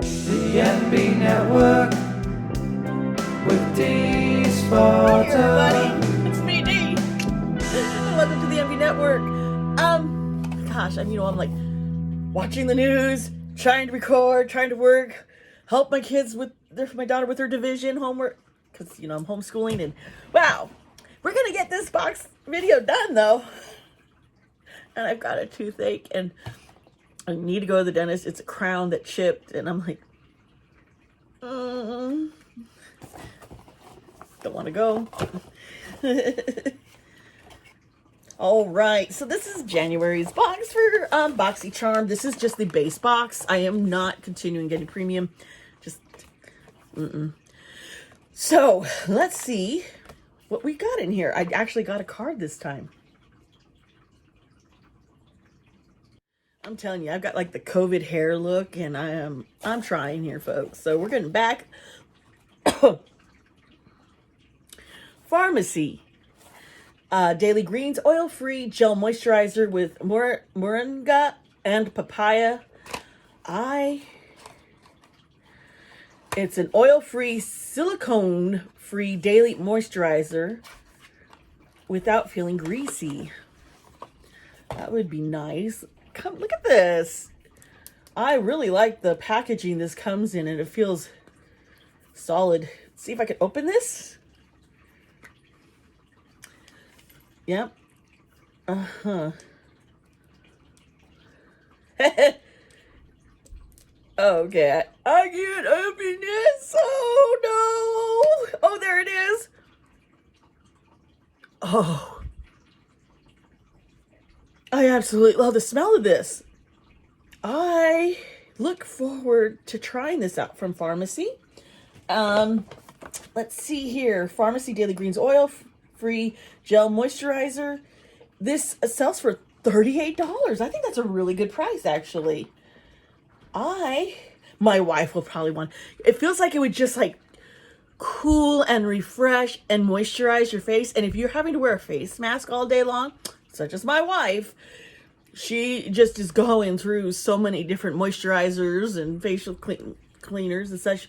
The MB Network with Dee's Photo. Hey everybody, it's me, Dee. Welcome to the MB Network. Gosh, I'm like watching the news, trying to record, trying to work, help my kids with my daughter with her division homework, because I'm homeschooling, and wow, we're gonna get this box video done though. And I've got a toothache, and I need to go to the dentist. It's a crown that chipped, and I'm like, don't want to go. All right, so this is January's box for BoxyCharm. This is just the base box. I am not continuing getting premium. Just, So let's see what we got in here. I actually got a card this time. I'm telling you, I've got like the COVID hair look, and I'm trying here, folks. So we're getting back. Pharmacy. Daily Greens oil-free gel moisturizer with moringa and papaya. It's an oil-free, silicone-free daily moisturizer without feeling greasy. That would be nice. Come look at this. I really like the packaging this comes in, and it feels solid. Let's see if I can open this. Yep. Okay. I can't open this. Oh no. Oh, there it is. Oh. I absolutely love the smell of this. I look forward to trying this out from Pharmacy. Let's see here. Pharmacy Daily Greens oil-free gel moisturizer. This sells for $38. I think that's a really good price, actually. My wife will probably want. It feels like it would just like cool and refresh and moisturize your face. And if you're having to wear a face mask all day long, such as my wife, she just is going through so many different moisturizers and facial cleaners and such.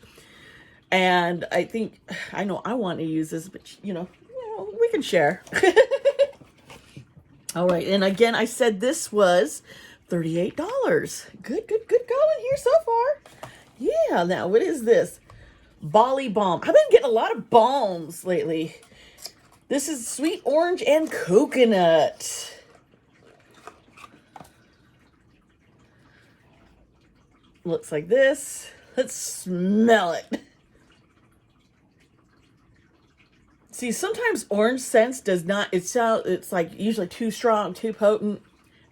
And I know I want to use this, but we can share. All right. And again, I said this was $38. Good going here so far. Yeah. Now, what is this? Bali Balm. I've been getting a lot of balms lately. This is sweet orange and coconut. Looks like this. Let's smell it. See, sometimes orange scents does not, it's like usually too strong, too potent,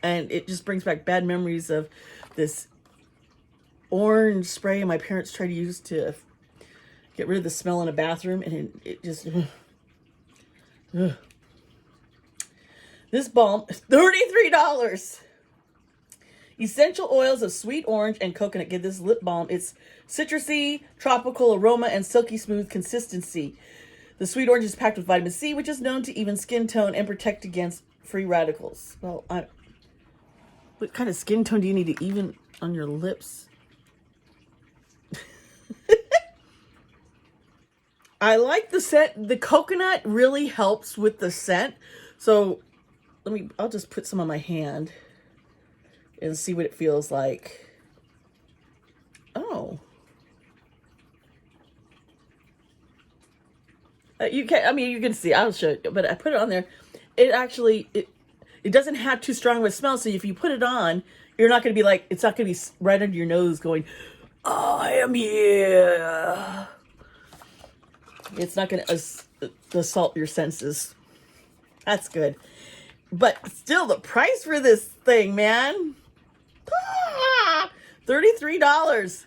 and it just brings back bad memories of this orange spray my parents tried to use to get rid of the smell in a bathroom, and it just... This balm is $33. Essential oils of sweet orange and coconut give this lip balm its citrusy, tropical aroma and silky smooth consistency. The sweet orange is packed with vitamin C, which is known to even skin tone and protect against free radicals. Well, what kind of skin tone do you need to even on your lips? I like the scent. The coconut really helps with the scent. So I'll just put some on my hand and see what it feels like. Oh. You can see, I'll show you, but I put it on there. It actually, it doesn't have too strong of a smell. So if you put it on, you're not going to be like, it's not going to be right under your nose going, I am here. It's not going to assault your senses. That's good. But still, the price for this thing, man. $33.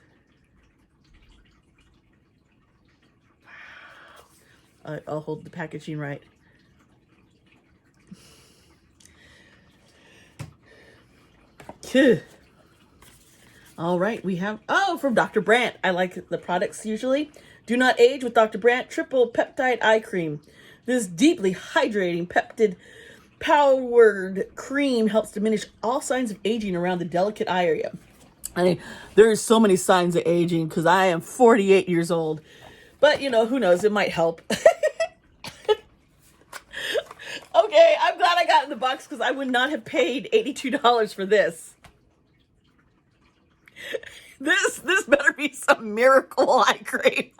I'll hold the packaging right. All right, we have, from Dr. Brandt. I like the products usually. Do not age with Dr. Brandt Triple Peptide Eye Cream. This deeply hydrating peptide powered cream helps diminish all signs of aging around the delicate eye area. There's so many signs of aging because I am 48 years old. But, you know, who knows? It might help. Okay, I'm glad I got in the box because I would not have paid $82 for this. This better be some miracle eye cream.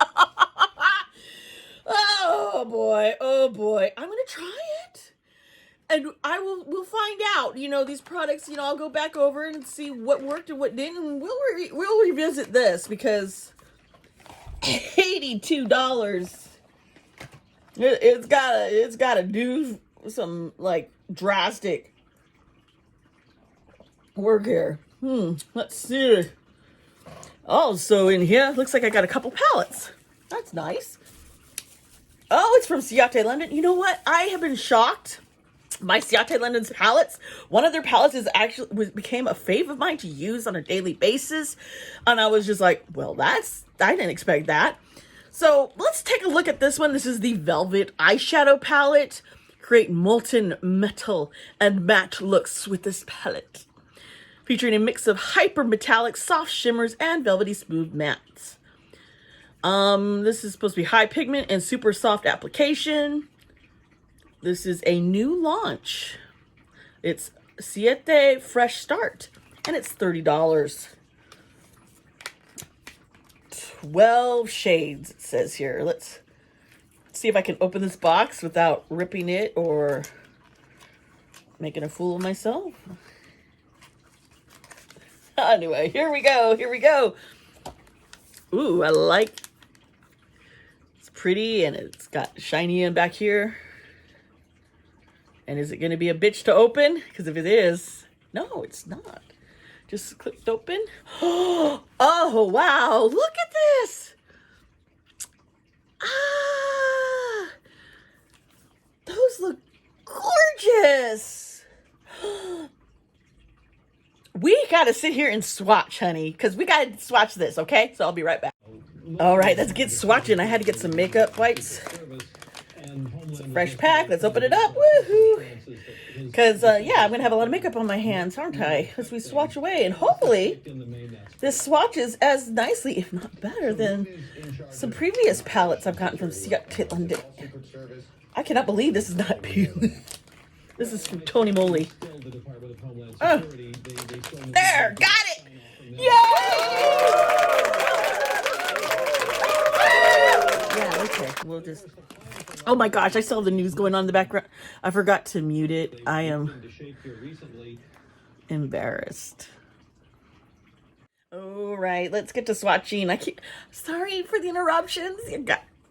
Oh boy, oh boy. I'm gonna try it. And we'll find out. You know, these products, you know, I'll go back over and see what worked and what didn't, and we'll revisit this because $82. It's gotta do some like drastic work here. Let's see. Oh, so in here looks like I got a couple palettes. That's nice. Oh, it's from Ciate London. You know what? I have been shocked. My Ciate London's palettes, one of their palettes became a fave of mine to use on a daily basis. And I was just like, well, I didn't expect that. So let's take a look at this one. This is the Velvet Eyeshadow Palette. Create molten metal and matte looks with this palette. Featuring a mix of hyper metallic, soft shimmers, and velvety smooth mattes. This is supposed to be high pigment and super soft application. This is a new launch. It's Siete Fresh Start, and it's $30. 12 shades, it says here. Let's see if I can open this box without ripping it or making a fool of myself. Anyway, here we go. Here we go. Ooh, I like. It's pretty and it's got shiny in back here. And is it going to be a bitch to open? Because if it is, no, it's not. Just clicked open. Oh, wow. Look at this. Ah, those look gorgeous. We got to sit here and swatch, honey, because we got to swatch this, okay? So I'll be right back. All right, let's get swatching. I had to get some makeup wipes. It's a fresh pack. Let's open it up. Woohoo! Because, yeah, I'm going to have a lot of makeup on my hands, aren't I? As we swatch away. And hopefully, this swatches as nicely, if not better, than some previous palettes I've gotten from Ciate London. I cannot believe this is not peeling. This is from Tony Moly. Oh, there, got it! Yay! Yeah, okay, we'll just... Oh my gosh, I still have the news going on in the background. I forgot to mute it. I am embarrassed. All right, let's get to swatching. Sorry for the interruptions.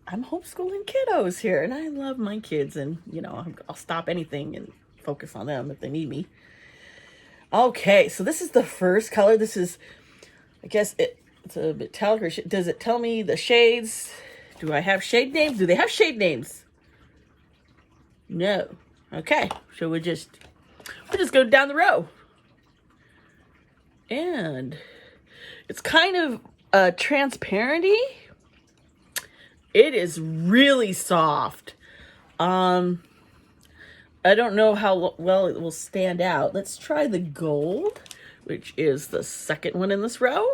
I'm homeschooling kiddos here, and I love my kids, and, you know, I'll stop anything and focus on them if they need me. Okay, so this is the first color. This is, I guess it's a metallic. Does it tell me the shades? Do I have shade names? Do they have shade names? No. Okay, so we'll just go down the row. And it's kind of transparency. It is really soft. I don't know how well it will stand out. Let's try the gold, which is the second one in this row.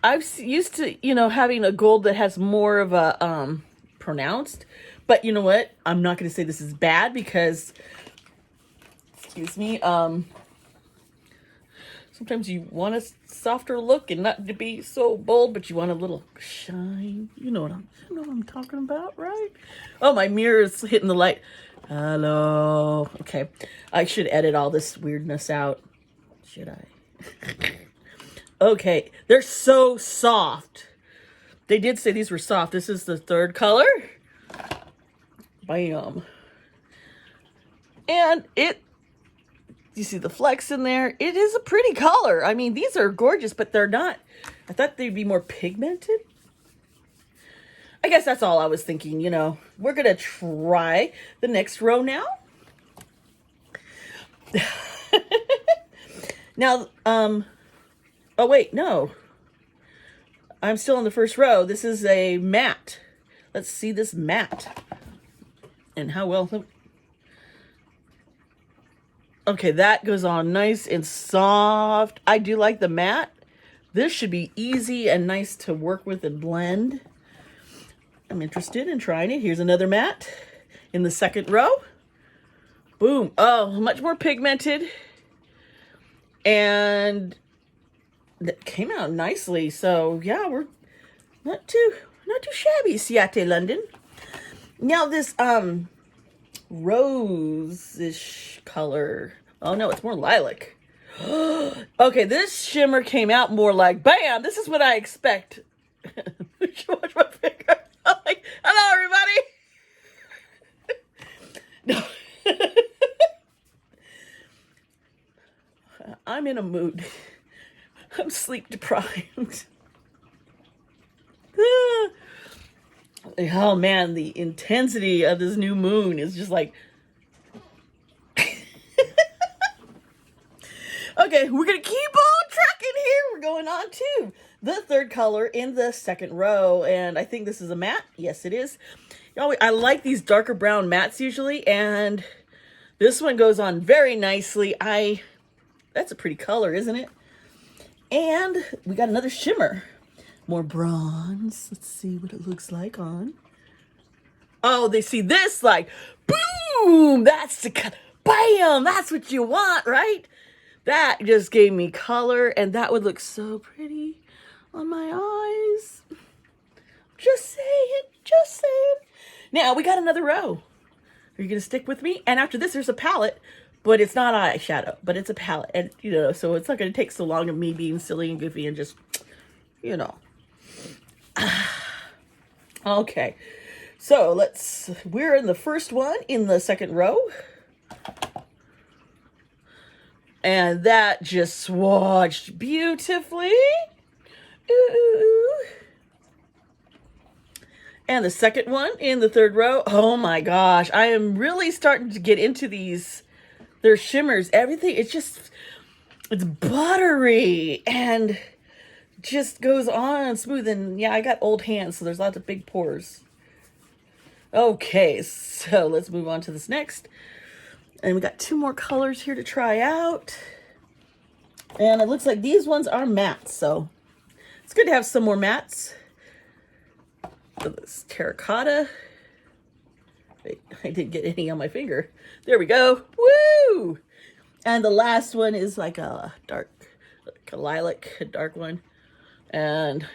I'm used to, you know, having a gold that has more of a pronounced, but you know what? I'm not going to say this is bad because, excuse me, sometimes you want a softer look and not to be so bold, but you want a little shine. You know what I'm talking about, right? Oh, my mirror is hitting the light. Hello. Okay. I should edit all this weirdness out. Should I? Okay. They're so soft. They did say these were soft. This is the third color. Bam. And you see the flecks in there? It is a pretty color. I mean, these are gorgeous, but they're not. I thought they'd be more pigmented. I guess that's all I was thinking, you know. We're going to try the next row now. Now, oh wait, no. I'm still in the first row. This is a matte. Let's see this matte. And how well... Okay, that goes on nice and soft. I do like the matte. This should be easy and nice to work with and blend. I'm interested in trying it. Here's another matte in the second row. Boom. Oh, much more pigmented. And that came out nicely. So yeah, we're not too shabby, Seattle, London. Now this rose-ish color. Oh no, it's more lilac. Okay, this shimmer came out more like, bam, this is what I expect. Watch my finger. I'm like, hello everybody. No. I'm in a mood. I'm sleep deprived. Oh man, the intensity of this new moon is just like... Okay, we're gonna keep on tracking here. We're going on to the third color in the second row, and I think this is a matte. Yes, it is. I like these darker brown mattes usually, and this one goes on very nicely. That's a pretty color, isn't it? And we got another shimmer. More bronze. Let's see what it looks like on. Oh, they see this like, boom! That's the bam! That's what you want, right? That just gave me color, and that would look so pretty on my eyes. Just saying, just saying. Now, we got another row. Are you going to stick with me? And after this, there's a palette, but it's not eyeshadow, but it's a palette. And, so it's not going to take so long of me being silly and goofy and just, Okay. So we're in the first one in the second row. And that just swatched beautifully. Ooh. And the second one in the third row. Oh my gosh. I am really starting to get into these. Their shimmers. Everything. It's buttery. And just goes on smooth. And yeah, I got old hands, so there's lots of big pores. Okay. So let's move on to this next. And we got two more colors here to try out. And it looks like these ones are mattes, so it's good to have some more mattes. So this terracotta. Wait, I didn't get any on my finger. There we go. Woo! And the last one is like a lilac, a dark one. And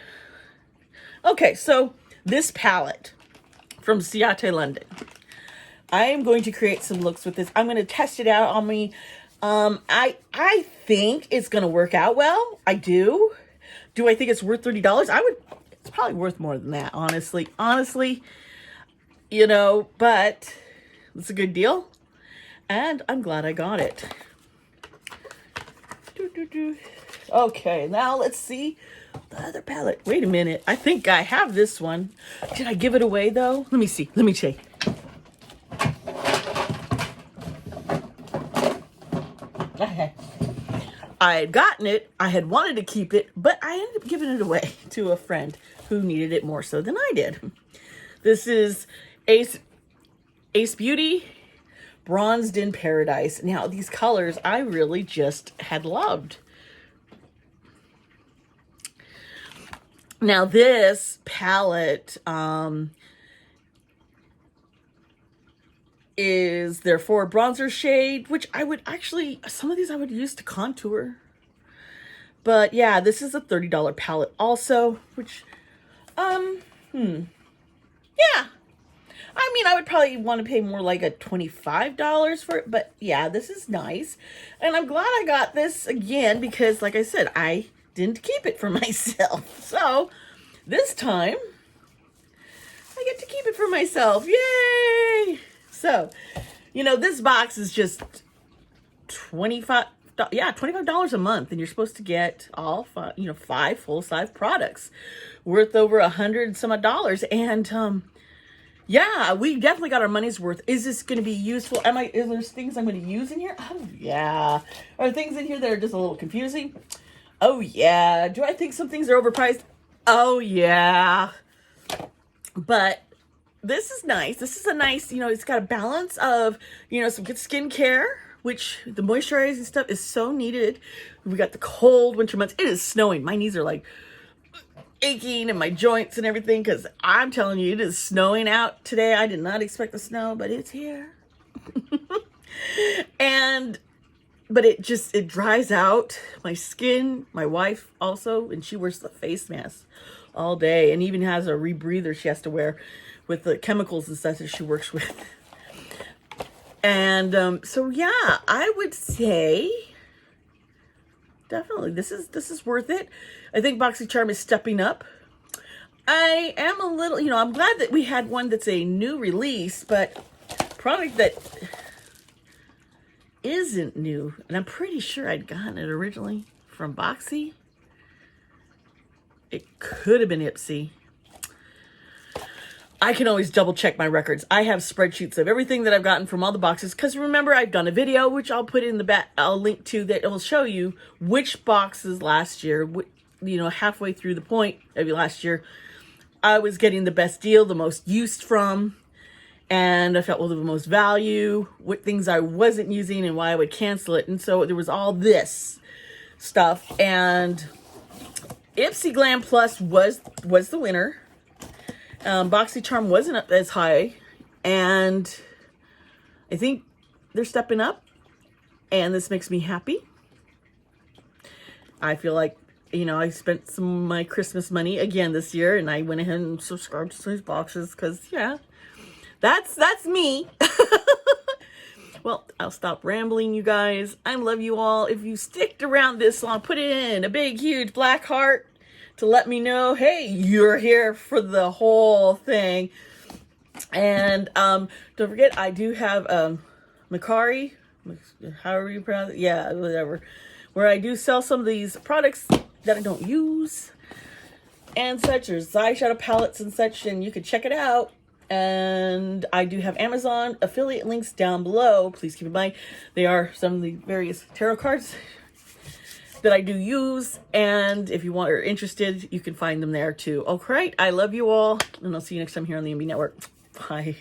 okay, so this palette from Seattle, London. I am going to create some looks with this. I'm going to test it out on me. I think it's going to work out well. I do. Do I think it's worth $30? It's probably worth more than that, honestly. Honestly, but it's a good deal. And I'm glad I got it. Okay, now let's see the other palette. Wait a minute. I think I have this one. Did I give it away, though? Let me see. Let me check. I had gotten it, I had wanted to keep it, but I ended up giving it away to a friend who needed it more so than I did. This is Ace Beauty Bronzed in Paradise. Now, these colors I really just had loved. Now, this palette is their 4 bronzer shade, which I would actually, some of these I would use to contour. But yeah, this is a $30 palette also, which, yeah. I mean, I would probably want to pay more like a $25 for it, but yeah, this is nice. And I'm glad I got this again because, like I said, I didn't keep it for myself. So this time, I get to keep it for myself. Yay! So, this box is just $25 a month, and you're supposed to get all 5 full-size products worth over $100 some odd. And yeah, we definitely got our money's worth. Is this going to be useful? Is there things I'm going to use in here? Oh yeah. Are there things in here that are just a little confusing? Oh yeah. Do I think some things are overpriced? Oh yeah. But this is nice. This is a nice, it's got a balance of, some good skincare which the moisturizing stuff is so needed. We got the cold winter months. It is snowing. My knees are like aching and my joints and everything, because I'm telling you, it is snowing out today. I did not expect the snow, but it's here. But it dries out my skin. My wife also, and she wears the face mask all day, and even has a rebreather she has to wear with the chemicals and stuff that she works with. And so yeah, I would say definitely this is worth it. I think BoxyCharm is stepping up. I am a little, I'm glad that we had one that's a new release, but product that isn't new, and I'm pretty sure I'd gotten it originally from Boxy. It could have been Ipsy. I can always double check my records. I have spreadsheets of everything that I've gotten from all the boxes, because remember, I've done a video which I'll put in the back, I'll link to, that will show you which boxes last year, halfway through the point of last year, I was getting the best deal, the most used from, and I felt the most value, what things I wasn't using and why I would cancel it. And so there was all this stuff, and Ipsy Glam Plus was the winner. BoxyCharm wasn't up as high, and I think they're stepping up, and this makes me happy. I feel like, I spent some of my Christmas money again this year, and I went ahead and subscribed to some of these boxes, because yeah, that's me. Well, I'll stop rambling, you guys. I love you all. If you sticked around this long, put in a big, huge black heart to let me know, hey, you're here for the whole thing. And don't forget, I do have Macari, however you pronounce it, yeah, whatever, where I do sell some of these products that I don't use and such. There's eyeshadow palettes and such, and you can check it out. And I do have Amazon affiliate links down below. Please keep in mind, they are some of the various tarot cards that I do use, and if you are interested, you can find them there too. All right, I love you all, and I'll see you next time here on the MB Network. Bye.